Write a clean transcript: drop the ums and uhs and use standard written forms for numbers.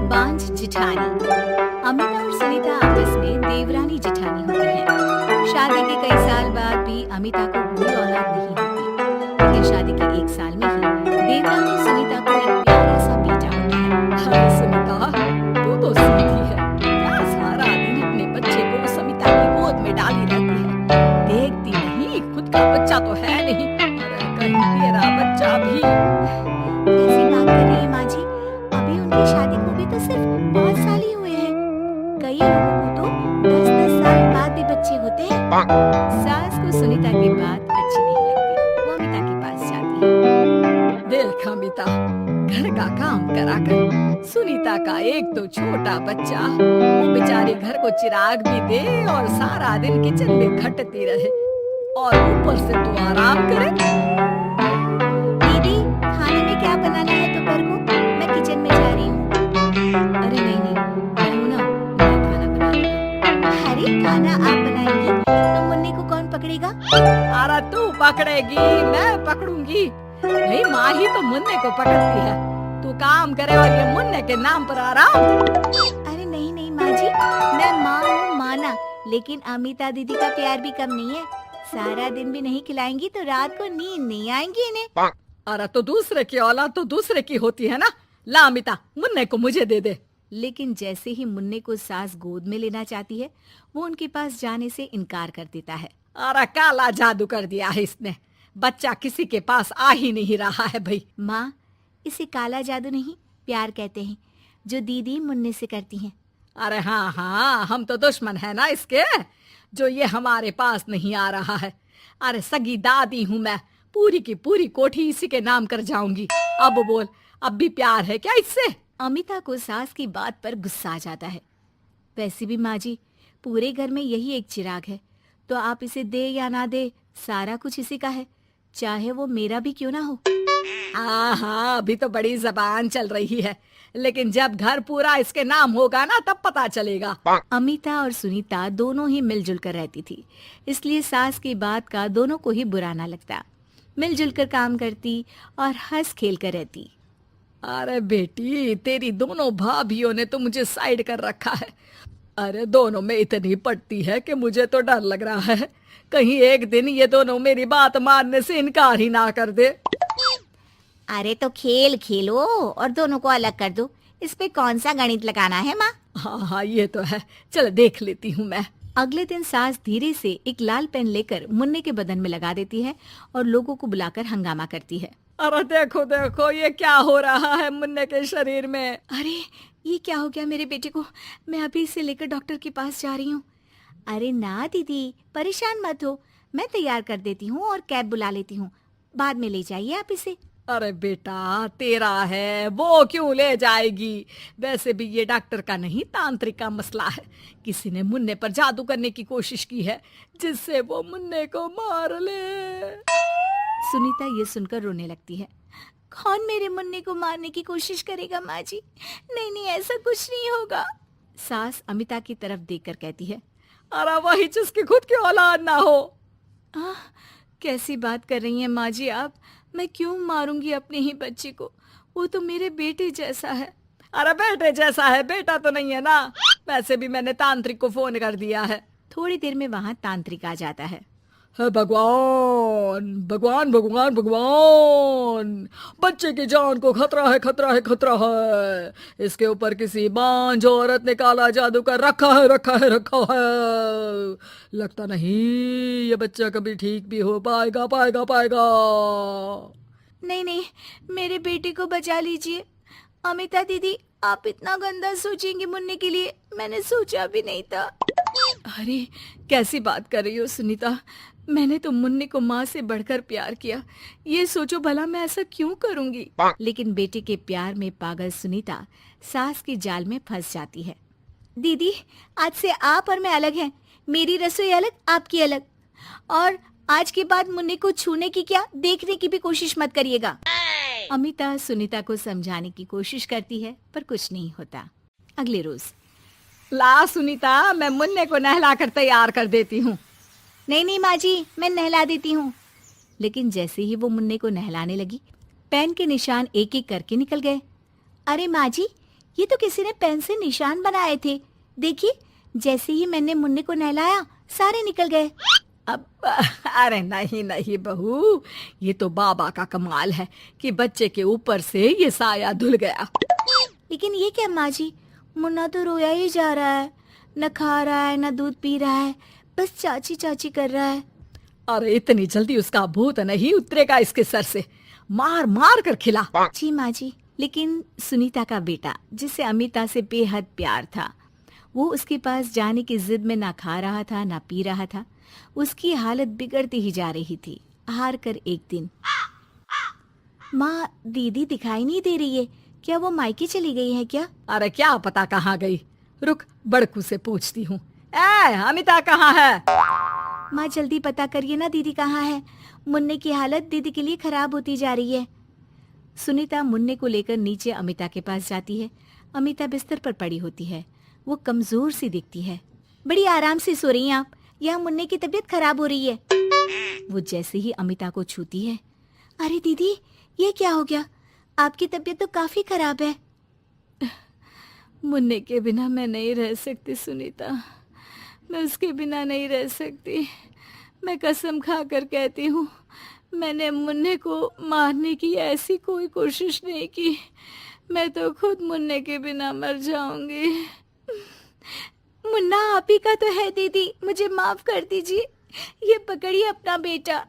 बांझ जिठानी। अमिता और सुनीता आपस में देवरानी जिठानी होती हैं। शादी के कई साल बाद भी अमिता को कोई औलाद नहीं होती, लेकिन शादी के 1 साल में ही देवरानी सुनीता को एक प्यारा सा बेटा होता है। हाय सुनीता, तू तो सीधी है। क्या सारा दिन अपने बच्चे को समिता की गोद में डाली रहती है, देखती नहीं खुद का बच्चा तो है नहीं, अरे कहीं तेरा बच्चा भी। कैसी बात कर रही है माँ जी? अभी उनकी शादी को भी तो सिर्फ 5 साल ही हुए हैं। कई लोगों को तो 10-10 साल बाद भी बच्चे होते हैं। सास को सुनीता की बात अच्छी नहीं लगती। वो अमिता के पास जाती है। देख अमिता, घर का काम करा कर सुनीता का एक तो छोटा बच्चा, वो बेचारी घर को चिराग भी दे और सारा दिन किचन में खटती रहे, और ऊपर से तू आराम करे। दीदी, खाने में क्या बनाना है दोपहर को? मैं किचन में जा रही हूँ। अरे नहीं नहीं, मैं हूं ना, मैं खाना बना लूंगा। अरे खाना आप बनाएंगी तो मुन्नी को कौन पकड़ेगा? अरे तू पकड़ेगी, मैं पकड़ूंगी। भाई माँ ही तो मुन्ने को पकड़ती है। तू काम करे और ये मुन्ने के नाम पर आराम। अरे नहीं नहीं माँ जी, मैं माँ हूँ माना, लेकिन अमिता दीदी का प्यार भी कम नहीं है। सारा दिन भी नहीं खिलाएंगी तो रात को नींद नहीं आएंगी इन्हें। अरे तो दूसरे की औलाद तो दूसरे की होती है ना। ला अमिता, मुन्ने को मुझे दे दे। लेकिन जैसे ही मुन्ने को सास गोद में लेना चाहती है, वो उनके पास जाने से इनकार कर देता है। अरे काला जादू कर दिया है इसने, बच्चा किसी के पास आ ही नहीं रहा है भाई। माँ, इसे काला जादू नहीं प्यार कहते हैं, जो दीदी मुन्ने से करती हैं। अरे हाँ हाँ, हम तो दुश्मन है ना इसके, जो ये हमारे पास नहीं आ रहा है। अरे सगी दादी हूँ मैं, पूरी की पूरी कोठी इसी के नाम कर जाऊंगी। अब बोल, अब भी प्यार है क्या इससे? अमिता को सास की बात पर गुस्सा आ जाता है। वैसे भी माँ जी, पूरे घर में यही एक चिराग है, तो आप इसे दे या ना दे, सारा कुछ इसी का है, चाहे वो मेरा भी क्यों ना हो। हाँ हाँ, अभी तो बड़ी जबान चल रही है, लेकिन जब घर पूरा इसके नाम होगा ना तब पता चलेगा। अमिता और सुनीता दोनों ही मिलजुल कर रहती थी, इसलिए सास की बात का दोनों को ही बुरा ना लगता। मिलजुल कर काम करती और हंस खेल कर रहती। अरे बेटी, तेरी दोनों भाभियों ने तो मुझे साइड कर रखा है। अरे दोनों में इतनी पड़ती है कि मुझे तो डर लग रहा है, कहीं एक दिन ये दोनों मेरी बात मानने से इनकार ही ना कर दे। अरे तो खेल खेलो और दोनों को अलग कर दो, इस पे कौन सा गणित लगाना है माँ? हाँ हाँ, ये तो है, चल देख लेती हूँ मैं। अगले दिन सास धीरे से एक लाल पेन लेकर मुन्ने के बदन में लगा देती है और लोगों को बुलाकर हंगामा करती है। अरे देखो देखो, ये क्या हो रहा है मुन्ने के शरीर में। अरे ये क्या हो गया मेरे बेटे को? मैं अभी इसे लेकर डॉक्टर के पास जा रही हूँ। अरे ना दीदी, परेशान मत हो, मैं तैयार कर देती हूँ और कैब बुला लेती हूँ, बाद में ले जाइए आप इसे। अरे बेटा, तेरा है, वो क्यों ले जाएगी? वैसे भी ये डॉक्टर का नहीं, तांत्रिक का मसला है। किसी ने मुन्ने पर जादू करने की कोशिश की है, जिससे वो मुन्ने को मार ले। सुनीता ये सुनकर रोने लगती है। कौन मेरे मुन्ने को मारने की कोशिश करेगा माँ जी? नहीं नहीं, ऐसा कुछ नहीं होगा। सास अमिता की तरफ देखकर कहती है। अरे वही जिसकी खुद की औलाद ना हो। कैसी बात कर रही हैं माँ जी आप? मैं क्यों मारूंगी अपने ही बच्चे को? वो तो मेरे बेटे जैसा है। अरे बेटे जैसा है, बेटा तो नहीं है ना। वैसे भी मैंने तांत्रिक को फोन कर दिया है। थोड़ी देर में वहाँ तांत्रिक आ जाता है। हे भगवान भगवान भगवान भगवान, बच्चे की जान को खतरा है, खतरा है, खतरा है। इसके ऊपर किसी बांझ औरत ने काला जादू कर रखा है, रखा है, रखा है। लगता नहीं ये बच्चा कभी ठीक भी हो पाएगा, पाएगा, पाएगा। नहीं नहीं, मेरे बेटे को बचा लीजिए। अमिता दीदी, आप इतना गंदा सोचेंगे मुन्ने के लिए, मैंने सोचा भी नहीं था। अरे कैसी बात कर रही हो सुनीता? मैंने तो मुन्ने को माँ से बढ़कर प्यार किया, ये सोचो भला मैं ऐसा क्यों करूंगी? लेकिन बेटे के प्यार में पागल सुनीता सास के जाल में फंस जाती है। दीदी, आज से आप और मैं अलग हैं, मेरी रसोई अलग, आपकी अलग। और आज के बाद मुन्ने को छूने की क्या, देखने की भी कोशिश मत करिएगा। अमिता सुनीता को समझाने की कोशिश करती है, पर कुछ नहीं होता। अगले रोज। ला सुनीता, मैं मुन्ने को नहला कर तैयार कर देती हूँ। नहीं नहीं माँ जी, मैं नहला देती हूँ। लेकिन जैसे ही वो मुन्ने को नहलाने लगी, पेन के निशान एक एक करके निकल गए। अरे माँ जी, ये तो किसी ने पेन से निशान बनाए थे। देखिए, जैसे ही मैंने मुन्ने को नहलाया सारे निकल गए। अब अरे नहीं नहीं बहू, ये तो बाबा का कमाल है कि बच्चे के ऊपर से ये साया धुल गया। लेकिन ये क्या माँ जी, मुन्ना तो रोया ही जा रहा है, न खा रहा है न दूध पी रहा है, बस चाची चाची कर रहा है। अरे इतनी जल्दी उसका भूत नहीं उतरेगा इसके सर से, मार मार कर खिला। जी माँ जी। लेकिन सुनीता का बेटा, जिसे अमिता से बेहद प्यार था, वो उसके पास जाने की जिद में ना खा रहा था ना पी रहा था। उसकी हालत बिगड़ती ही जा रही थी। हार कर एक दिन, माँ दीदी दिखाई नहीं दे रही है, क्या वो मायके चली गई है क्या? अरे क्या पता कहाँ गई, रुक बड़कू से पूछती हूँ। ए अमिता कहाँ है? माँ जल्दी पता करिए ना, दीदी कहाँ है? मुन्ने की हालत दीदी के लिए खराब होती जा रही है। सुनीता मुन्ने को लेकर नीचे अमिता के पास जाती है। अमिता बिस्तर पर पड़ी होती है। वो कमजोर सी दिखती है। बड़ी आराम से सो रही हैं आप, यहाँ मुन्ने की तबीयत खराब हो रही है। वो जैसे ही अमिता को छूती है, अरे दीदी ये क्या हो गया? आपकी तबीयत तो काफी खराब है। मुन्ने के बिना मैं नहीं रह सकती सुनीता, मैं उसके बिना नहीं रह सकती। मैं कसम खा कर कहती हूँ, मैंने मुन्ने को मारने की ऐसी कोई कोशिश नहीं की। मैं तो खुद मुन्ने के बिना मर जाऊंगी। मुन्ना आप ही का तो है दीदी, मुझे माफ कर दीजिए। ये पकड़िए अपना बेटा,